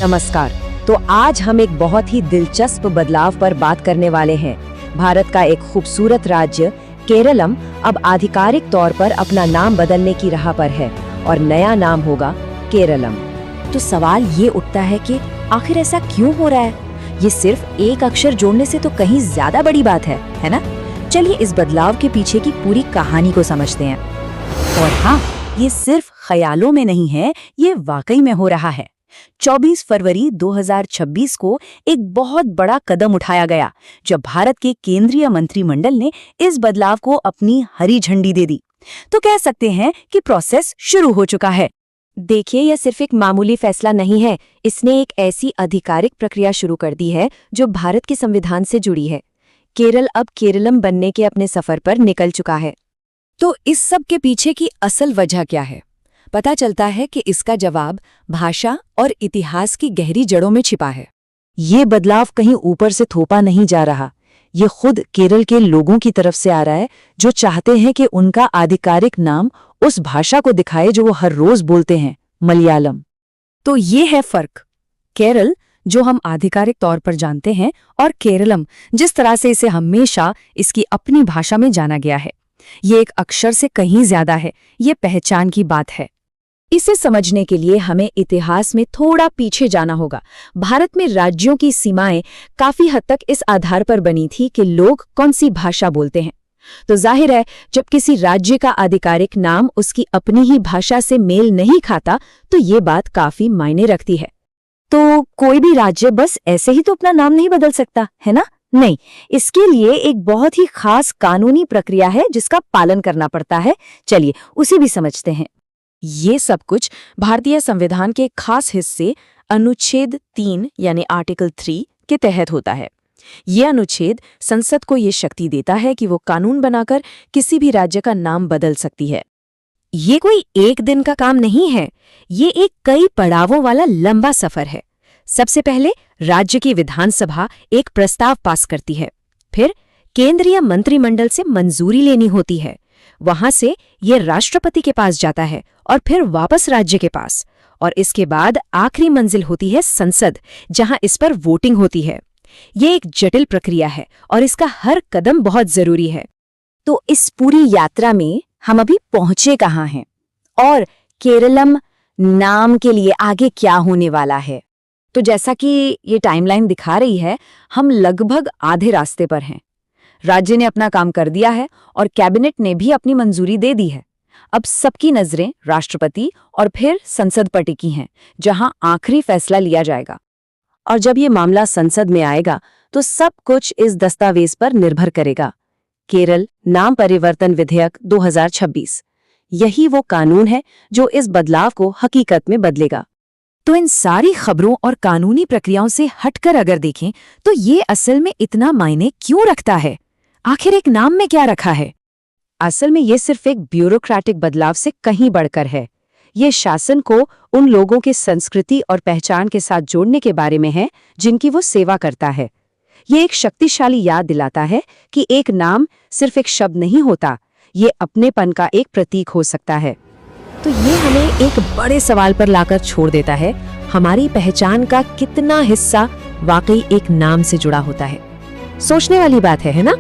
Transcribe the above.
नमस्कार। तो आज हम एक बहुत ही दिलचस्प बदलाव पर बात करने वाले हैं। भारत का एक खूबसूरत राज्य केरलम अब आधिकारिक तौर पर अपना नाम बदलने की राह पर है और नया नाम होगा केरलम। तो सवाल ये उठता है कि आखिर ऐसा क्यों हो रहा है? ये सिर्फ एक अक्षर जोड़ने से तो कहीं ज्यादा बड़ी बात है ना? चलिए इस बदलाव के पीछे की पूरी कहानी को समझते हैं। और हाँ, ये सिर्फ ख्यालों में नहीं है, ये वाकई में हो रहा है। 24 फरवरी 2026 को एक बहुत बड़ा कदम उठाया गया जब भारत के केंद्रीय मंत्रिमंडल ने इस बदलाव को अपनी हरी झंडी दे दी। तो कह सकते हैं कि प्रोसेस शुरू हो चुका है। देखिए, यह सिर्फ एक मामूली फैसला नहीं है, इसने एक ऐसी आधिकारिक प्रक्रिया शुरू कर दी है जो भारत के संविधान से जुड़ी है। केरल अब केरलम बनने के अपने सफर पर निकल चुका है। तो इस सब के पीछे की असल वजह क्या है? पता चलता है कि इसका जवाब भाषा और इतिहास की गहरी जड़ों में छिपा है। ये बदलाव कहीं ऊपर से थोपा नहीं जा रहा, ये खुद केरल के लोगों की तरफ से आ रहा है, जो चाहते हैं कि उनका आधिकारिक नाम उस भाषा को दिखाए जो वो हर रोज बोलते हैं, मलयालम। तो ये है फर्क। केरल, जो हम आधिकारिक तौर पर जानते हैं, और केरलम, जिस तरह से इसे हमेशा इसकी अपनी भाषा में जाना गया है। ये एक अक्षर से कहीं ज्यादा है, ये पहचान की बात है। इसे समझने के लिए हमें इतिहास में थोड़ा पीछे जाना होगा। भारत में राज्यों की सीमाएं काफी हद तक इस आधार पर बनी थी कि लोग कौन सी भाषा बोलते हैं। तो जाहिर है, जब किसी राज्य का आधिकारिक नाम उसकी अपनी ही भाषा से मेल नहीं खाता, तो ये बात काफी मायने रखती है। तो कोई भी राज्य बस ऐसे ही तो अपना नाम नहीं बदल सकता, है ना? नहीं, इसके लिए एक बहुत ही खास कानूनी प्रक्रिया है जिसका पालन करना पड़ता है। चलिए उसे भी समझते हैं। ये सब कुछ भारतीय संविधान के खास हिस्से अनुच्छेद 3 यानी आर्टिकल 3 के तहत होता है। ये अनुच्छेद संसद को ये शक्ति देता है कि वो कानून बनाकर किसी भी राज्य का नाम बदल सकती है। ये कोई एक दिन का काम नहीं है, ये एक कई पड़ावों वाला लंबा सफर है। सबसे पहले राज्य की विधानसभा एक प्रस्ताव पास करती है, फिर केंद्रीय मंत्रिमंडल से मंजूरी लेनी होती है, वहां से ये राष्ट्रपति के पास जाता है और फिर वापस राज्य के पास, और इसके बाद आखिरी मंजिल होती है संसद, जहां इस पर वोटिंग होती है। ये एक जटिल प्रक्रिया है और इसका हर कदम बहुत जरूरी है। तो इस पूरी यात्रा में हम अभी पहुंचे कहाँ हैं और केरलम नाम के लिए आगे क्या होने वाला है? तो जैसा कि ये टाइमलाइन दिखा रही है, हम लगभग आधे रास्ते पर हैं। राज्य ने अपना काम कर दिया है और कैबिनेट ने भी अपनी मंजूरी दे दी है। अब सबकी नजरें राष्ट्रपति और फिर संसद पर टिकी हैं, जहां आखिरी फैसला लिया जाएगा। और जब ये मामला संसद में आएगा तो सब कुछ इस दस्तावेज पर निर्भर करेगा। केरल नाम परिवर्तन विधेयक 2026, यही वो कानून है जो इस बदलाव को हकीकत में बदलेगा। तो इन सारी खबरों और कानूनी प्रक्रियाओं से हटकर अगर देखें तो ये असल में इतना मायने क्यों रखता है? आखिर एक नाम में क्या रखा है? असल में ये सिर्फ एक ब्यूरोक्रेटिक बदलाव से कहीं बढ़कर है। ये शासन को उन लोगों के संस्कृति और पहचान के साथ जोड़ने के बारे में है जिनकी वो सेवा करता है। ये एक शक्तिशाली याद दिलाता है कि एक नाम सिर्फ एक शब्द नहीं होता, ये अपनेपन का एक प्रतीक हो सकता है। तो ये हमें एक बड़े सवाल पर लाकर छोड़ देता है, हमारी पहचान का कितना हिस्सा वाकई एक नाम से जुड़ा होता है। सोचने वाली बात है ना?